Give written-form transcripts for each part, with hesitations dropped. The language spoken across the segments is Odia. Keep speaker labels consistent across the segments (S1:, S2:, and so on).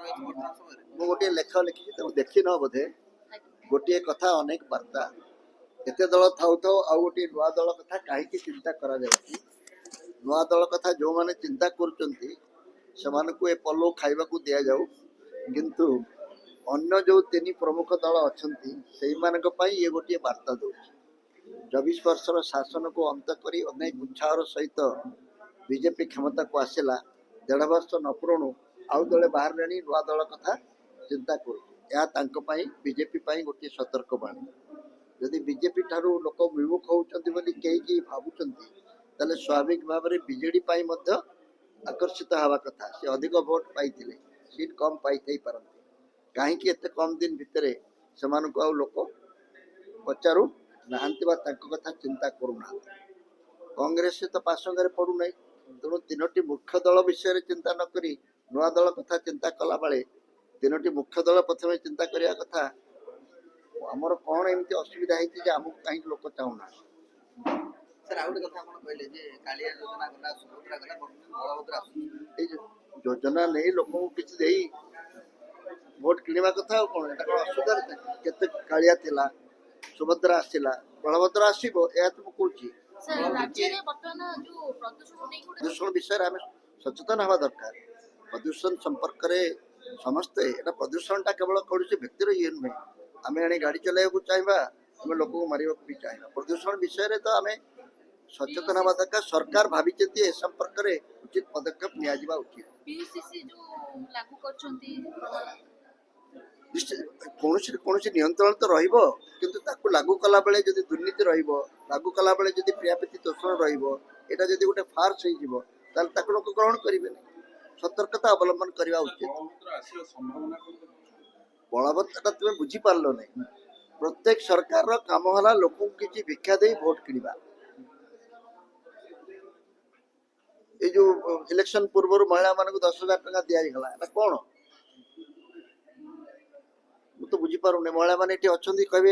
S1: ମୁଁ ଗୋଟିଏ ଲେଖା ଲେଖିଛି ତାକୁ ଦେଖିନ ବୋଧେ। ଗୋଟିଏ କଥା ଅନେକ ବାର୍ତ୍ତା। ଏତେ ଦଳ ଥାଉ ଥାଉ ଆଉ ଗୋଟିଏ ନୂଆ ଦଳ କଥା କାହିଁକି ଚିନ୍ତା କରାଯାଉଛି? ନୂଆ ଦଳ କଥା ଯେଉଁମାନେ ଚିନ୍ତା କରୁଛନ୍ତି ସେମାନଙ୍କୁ ଏ ପଲଉ ଖାଇବାକୁ ଦିଆଯାଉ, କିନ୍ତୁ ଅନ୍ୟ ଯେଉଁ ତିନି ପ୍ରମୁଖ ଦଳ ଅଛନ୍ତି ସେଇମାନଙ୍କ ପାଇଁ ଏ ଗୋଟିଏ ବାର୍ତ୍ତା ଦେଉଛି। 24 ବର୍ଷର ଶାସନକୁ ଅନ୍ତ କରି ଅନେକ ଉତ୍ସାହର ସହିତ ବିଜେପି କ୍ଷମତାକୁ ଆସିଲା। 1.5 ବର୍ଷ ନ ପୁରୁଣୁ ଆଉ ଦଳେ ବାହାରିଲେଣି ନୂଆ ଦଳ କଥା ଚିନ୍ତା କରୁଛି। ଏହା ତାଙ୍କ ପାଇଁ ବିଜେପି ପାଇଁ ଗୋଟିଏ ସତର୍କ ବାଣୀ। ଯଦି ବିଜେପି ଠାରୁ ଲୋକ ବିମୁଖ ହେଉଛନ୍ତି ବୋଲି କେହି କେହି ଭାବୁଛନ୍ତି, ତାହେଲେ ସ୍ୱାଭାବିକ ଭାବରେ ବିଜେଡି ପାଇଁ ମଧ୍ୟ ଆକର୍ଷିତ ହେବା କଥା। ସେ ଅଧିକ ଭୋଟ ପାଇଥିଲେ, ସିଟ୍ କମ୍ ପାଇଥାଇ ପାରନ୍ତି। କାହିଁକି ଏତେ କମ୍ ଦିନ ଭିତରେ ସେମାନଙ୍କୁ ଆଉ ଲୋକ ପଚାରୁ ନାହାନ୍ତି ବା ତାଙ୍କ କଥା ଚିନ୍ତା କରୁନାହାନ୍ତି? କଂଗ୍ରେସ ତ ପାସଙ୍ଗରେ ପଡୁନାହିଁ। ତେଣୁ ତିନୋଟି ମୁଖ୍ୟ ଦଳ ବିଷୟରେ ଚିନ୍ତା ନ କରି ନୂଆ ଦଳ କଥା ଚିନ୍ତା କଲା ବେଳେ ତିନୋଟି ମୁଖ୍ୟ ଦଳ ପ୍ରଥମେ ଚିନ୍ତା କରିବା କଥା, ଆମର କ'ଣ ଏମିତି ଅସୁବିଧା ହେଇଛି ଯେ ଆମକୁ କାହିଁକି ଲୋକ ଚାହୁଁନାହାନ୍ତି।
S2: ସାର୍ ଆଉ ଗୋଟେ କଥା ଆପଣ କହିଲେ ଯେ କାଳିଆ ଯୋଜନା ଗଲା, ସୁଭଦ୍ରା ଗଲା, ବଳଭଦ୍ର ଆସୁଛି।
S1: ଏଇ ଯୋଜନା ନେଇ ଲୋକଙ୍କୁ କିଛି ଦେଇ ଭୋଟ କିଣିବା କଥା ଆଉ କ'ଣ? ଏଟା କ'ଣ ଅସୁବିଧା? କେତେ କାଳିଆ ଥିଲା, ସୁଭଦ୍ରା ଆସିଲା, ବଳଭଦ୍ର ଆସିବ, ଏହା ତ ମୁଁ କହୁଛି। ପ୍ରଦୂଷଣ ବିଷୟରେ ଆମେ ସଚେତନ ହେବା ଦରକାର। ପ୍ରଦୂଷଣ ସମ୍ପର୍କରେ ସମସ୍ତେ, ଏଟା ପ୍ରଦୂଷଣଟା କେବଳ କୌଣସି ବ୍ୟକ୍ତିର ଇଏ ନୁହେଁ। ଆମେ ଏଣେ ଗାଡ଼ି ଚଲାଇବାକୁ ଚାହିଁବା, ଆମେ ଲୋକଙ୍କୁ ମାରିବାକୁ ବି ଚାହିଁବା। ପ୍ରଦୂଷଣ ବିଷୟରେ ତ ଆମେ ସଚେତନ ହେବା ଦରକାର। ସରକାର ଭାବିଛନ୍ତି ଏ ସମ୍ପର୍କରେ ଉଚିତ ପଦକ୍ଷେପ ନିଆଯିବା ଉଚିତ। କୌଣସି ନିୟନ୍ତ୍ରଣ ତ ରହିବ, କିନ୍ତୁ ତାକୁ ଲାଗୁ କଲା ବେଳେ ଯଦି ଦୁର୍ନୀତି ରହିବ, ଲାଗୁ କଲା ବେଳେ ଯଦି ପ୍ରିୟାପୀତି ତୋଷଣ ରହିବ, ଏଇଟା ଯଦି ଗୋଟେ ଫାର୍ସ ହେଇଯିବ, ତାହେଲେ ତାକୁ ଲୋକ ଗ୍ରହଣ କରିବେନି। ସତର୍କତା ଅବଲମ୍ବନ କରିବା ଉଚିତ। ବଳବତ୍ତରଟା ତୁମେ ବୁଝିପାରିଲ ନାହିଁ। ପ୍ରତ୍ୟେକ ସରକାରର କାମ ହେଲା ଲୋକଙ୍କୁ କିଛି ଭିକ୍ଷା ଦେଇ ଭୋଟ କିଣିବା। ଏଇ ଯୋଉ ଇଲେକ୍ସନ ପୂର୍ବରୁ ମହିଳାମାନଙ୍କୁ 10,000 ଟଙ୍କା ଦିଆଗଲା, ଏଟା କ'ଣ? ମୁଁ ତ ବୁଝିପାରୁନି। ମହିଳାମାନେ ଏଠି ଅଛନ୍ତି, କହିବେ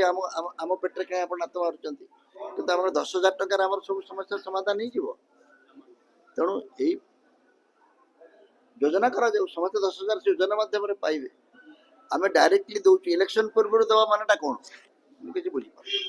S1: ଆମ ପେଟରେ କାହିଁ ଆପଣ ନାତ ମାରୁଛନ୍ତି, କିନ୍ତୁ ଆମର 10,000 ଟଙ୍କାରେ ଆମର ସବୁ ସମସ୍ୟାର ସମାଧାନ ହେଇଯିବ। ତେଣୁ ଏଇ ଯୋଜନା କରାଯାଉ, ସମସ୍ତେ 10,000 ଯୋଜନା ମାଧ୍ୟମରେ ପାଇବେ। ଆମେ ଡାଇରେକ୍ଟଲି ଦଉଛୁ, ଇଲେକ୍ସନ ପୂର୍ବରୁ ଦେବା ମାନେଟା କ'ଣ? ମୁଁ କିଛି ବୁଝିପାରୁନି।